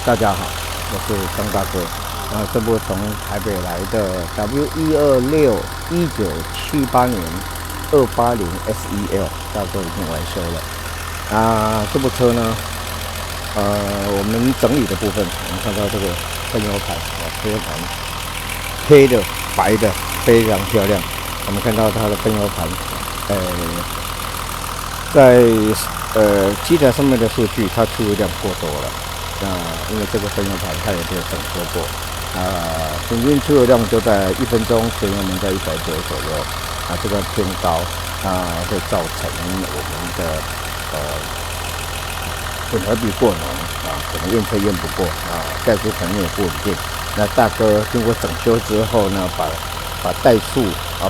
大家好，我是张大哥。这部从台北来的 W1261978年280 SEL 大哥已经完修了。这部车呢，我们整理的部分，我们看到这个喷油盘，喷油盘黑的、白的，非常漂亮。我们看到它的喷油盘，在机台上面的数据，它出油量过多了。因为这个喷油盘它也没有整修过，平均出油量就在1分钟，全油门在190左右，这个偏高，会造成我们的混合比过浓，可能验车验不过，怠速可能也不稳定。那大哥经过整修之后呢，把怠速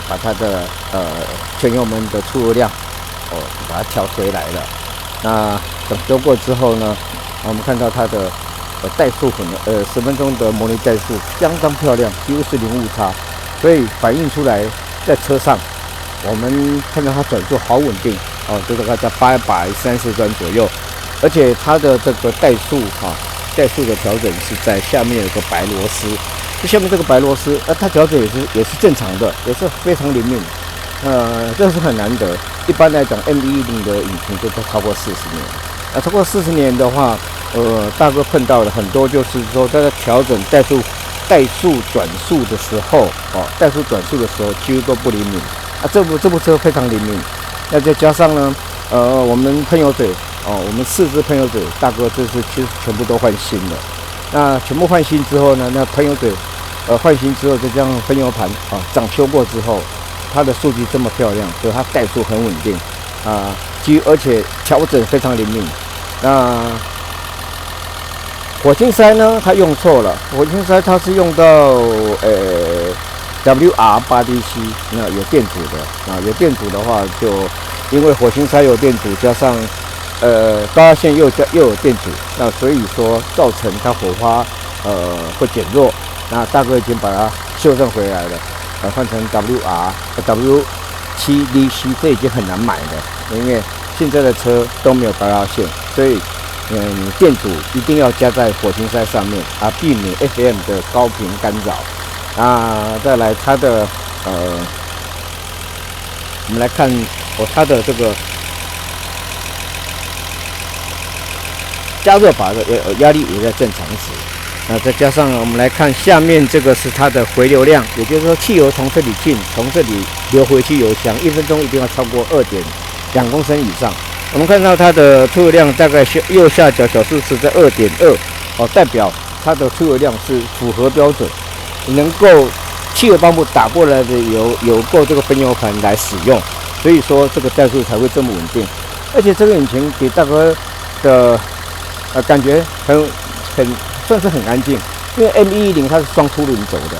把它的全油门的出油量把它调回来了。那整修过之后呢，我们看到它的怠速10分钟的模拟怠速相当漂亮，几乎是零误差，所以反映出来在车上，我们看到它转速好稳定就大概在830转左右，而且它的这个怠速的调整是在下面有个白螺丝，这下面这个白螺丝，它调整也是正常的，也是非常灵敏，这是很难得。一般来讲 ，M110的引擎都超过40年。超过40年的话，大哥碰到了很多，就是说在调整怠速转速的时候，怠速转速的时候几乎都不灵敏。这部车非常灵敏。那再加上呢，我们喷油嘴，我们4支喷油嘴，大哥这次其实全部都换新了。那全部换新之后呢，那喷油嘴，换新之后再加上喷油盘，整修过之后，它的数据这么漂亮，所以它怠速很稳定，而且调整非常灵敏。那火星塞呢？它用错了。火星塞它是用到WR8DC， 那有电阻的有电阻的话，就因为火星塞有电阻，加上高压线又有电阻，那所以说造成它火花会减弱。那大哥已经把它修正回来了，换成 W7DC， 这已经很难买了，因为现在的车都没有高压线，所以电阻一定要加在火星塞上面避免 FM 的高频干扰。再来它的我们来看它的这个加热阀的压力也在正常值。再加上我们来看下面这个是它的回流量，也就是说汽油从这里进，从这里流回去油箱，1分钟一定要超过2.2公升以上。我们看到它的出油量大概右下角小数是在2.2，代表它的出油量是符合标准，能够汽油泵部打过来的油有够这个喷油盘来使用，所以说这个怠速才会这么稳定。而且这个引擎给大哥的感觉算是很安静，因为 M110它是双凸轮轴的，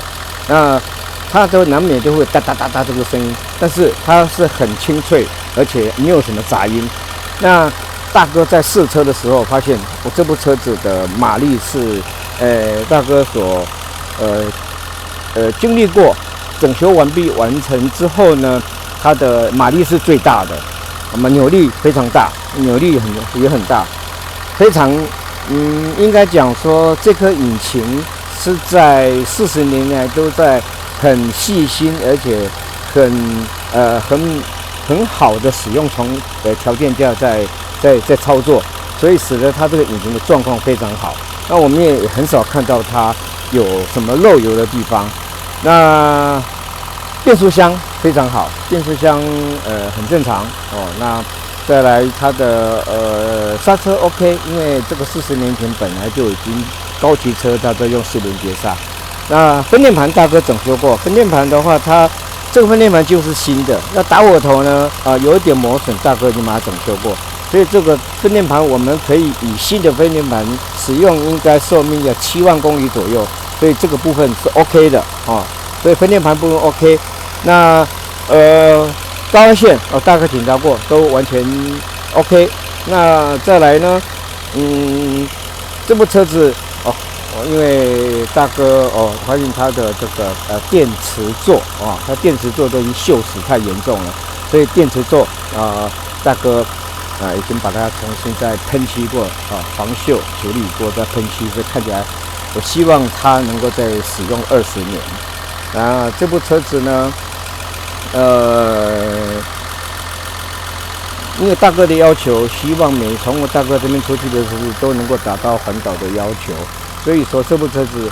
那它都难免就会哒哒哒哒这个声音，但是它是很清脆，而且没有什么杂音。那大哥在试车的时候发现，我这部车子的马力是大哥所经历过整修完成之后呢，它的马力是最大的，扭力非常大，扭力也很大，非常应该讲说这颗引擎是在40年来都在很细心，而且很好的使用条件下在操作，所以使得它这个引擎的状况非常好。那我们也很少看到它有什么漏油的地方。那变速箱非常好，变速箱很正常那再来它的刹车 OK， 因为这个40年前本来就已经高级车它都用4轮碟刹。那分电盘大哥整修过，分电盘的话它这个分电盘就是新的，那打火头呢有一点磨损，大哥已经把它整修过，所以这个分电盘我们可以以新的分电盘使用，应该寿命要7万公里左右，所以这个部分是 OK 的所以分电盘部分 OK。那高压线大哥检查过都完全 OK。那再来呢，这部车子因为大哥发现它的这个电池座它电池座都已经锈蚀太严重了，所以电池座大哥已经把它重新再喷漆过防锈处理过再喷漆，所以看起来我希望它能够再使用20年。这部车子呢，因为大哥的要求，希望从我大哥这边出去的时候都能够达到环岛的要求，所以说这部车子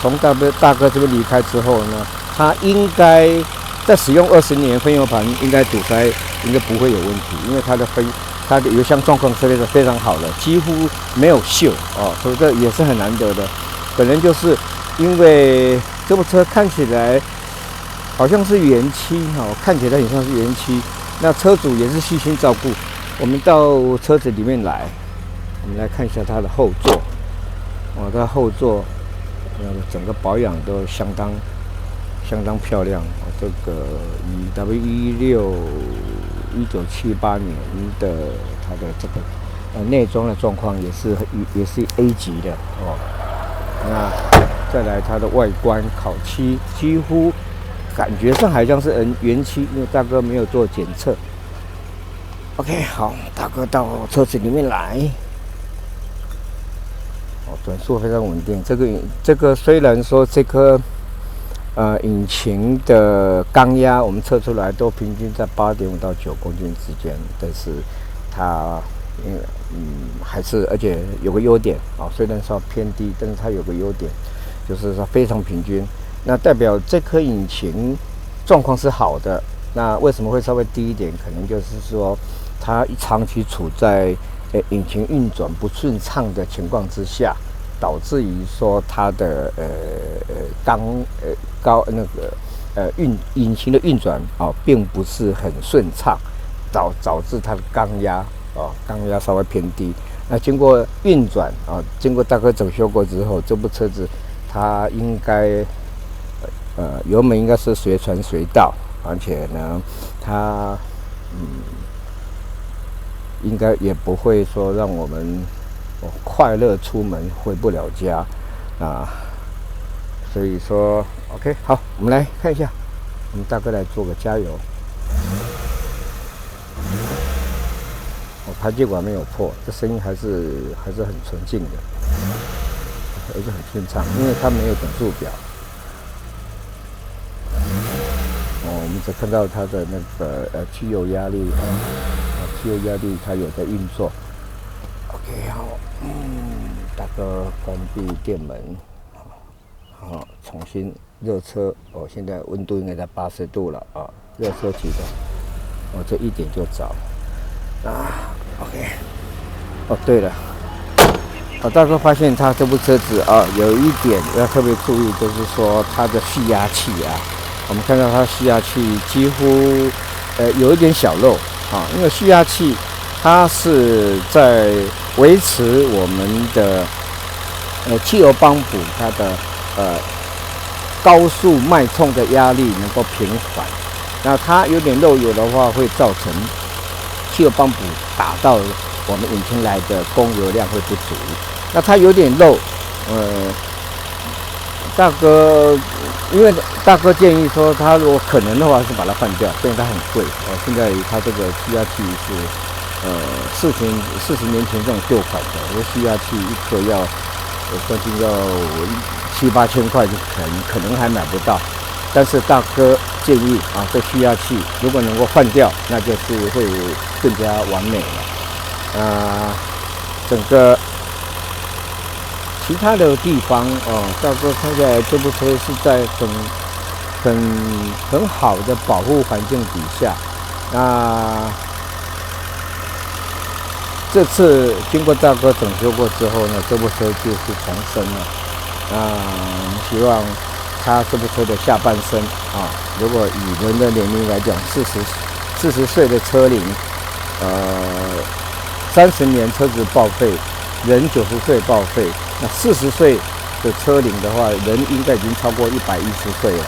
从大哥这边离开之后呢，它应该在使用20年，分油盘应该堵塞应该不会有问题，因为它的油箱状况是非常好的，几乎没有锈所以这也是很难得的。可能就是因为这部车看起来好像是原漆看起来很像是原漆。那车主也是细心照顾。我们到车子里面来，我们来看一下它的后座。它后座整个保养都相当漂亮。这个以 W16 1978年的它的这个内装的状况也是 A 级的那再来它的外观烤漆，几乎感觉上还像是原漆，因为大哥没有做检测。OK， 好，大哥到车子里面来。转速非常稳定。这个虽然说这颗引擎的缸压我们测出来都平均在8.5到9公斤之间，但是它还是而且有个优点虽然说偏低，但是它有个优点，就是说非常平均。那代表这颗引擎状况是好的。那为什么会稍微低一点？可能就是说它长期处在引擎运转不顺畅的情况之下，导致于说它的引擎的运转并不是很顺畅，导致它的缸压稍微偏低。那经过运转经过大哥整修过之后，这部车子它应该油门应该是随传随到，而且呢，它应该也不会说让我们快乐出门回不了家所以说 OK， 好，我们来看一下，我们大哥来做个加油。排气管没有破，这声音还是很纯净的，而且很顺畅，因为它没有等速表。我们只看到它的那个汽油压力汽油压力它有在运作。OK， 好，大哥关闭电门，重新热车。现在温度应该在80度了热车启动。这1点就着。OK。对了，大哥发现他这部车子有一点要特别注意，就是说它的蓄压器我们看到它蓄压器几乎有一点小漏因为蓄压器它是在维持我们的汽油帮补它的高速脉冲的压力能够平缓。那它有点漏油的话，会造成汽油帮补打到我们引擎来的供油量会不足。那它有点漏，因为大哥建议说，他如果可能的话是把它换掉，虽然它很贵现在它这个蓄压器是40年前这种旧款的，我蓄压器一颗我相信要7、8千块就可能还买不到。但是大哥建议这蓄压器如果能够换掉，那就是会更加完美了。整个其他的地方大哥看起来这部车是在很好的保护环境底下。那这次经过大哥整修过之后呢，这部车就是重生了。希望它这部车的下半身如果以人的年龄来讲，40岁的车龄，30年车子报废，人90岁报废，那40岁的车龄的话，人应该已经超过110岁了。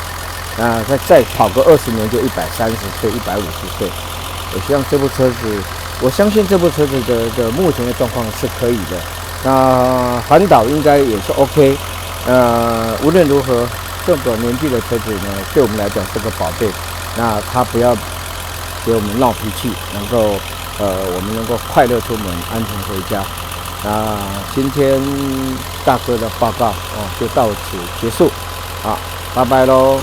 那再跑个20年就130岁、150岁。我相信这部车子的目前的状况是可以的。那环岛应该也是 OK。无论如何，这个年纪的车子呢，对我们来讲是个宝贝。那它不要给我们闹脾气，能够我们能够快乐出门，安全回家。那今天大哥的报告就到此结束，拜拜喽。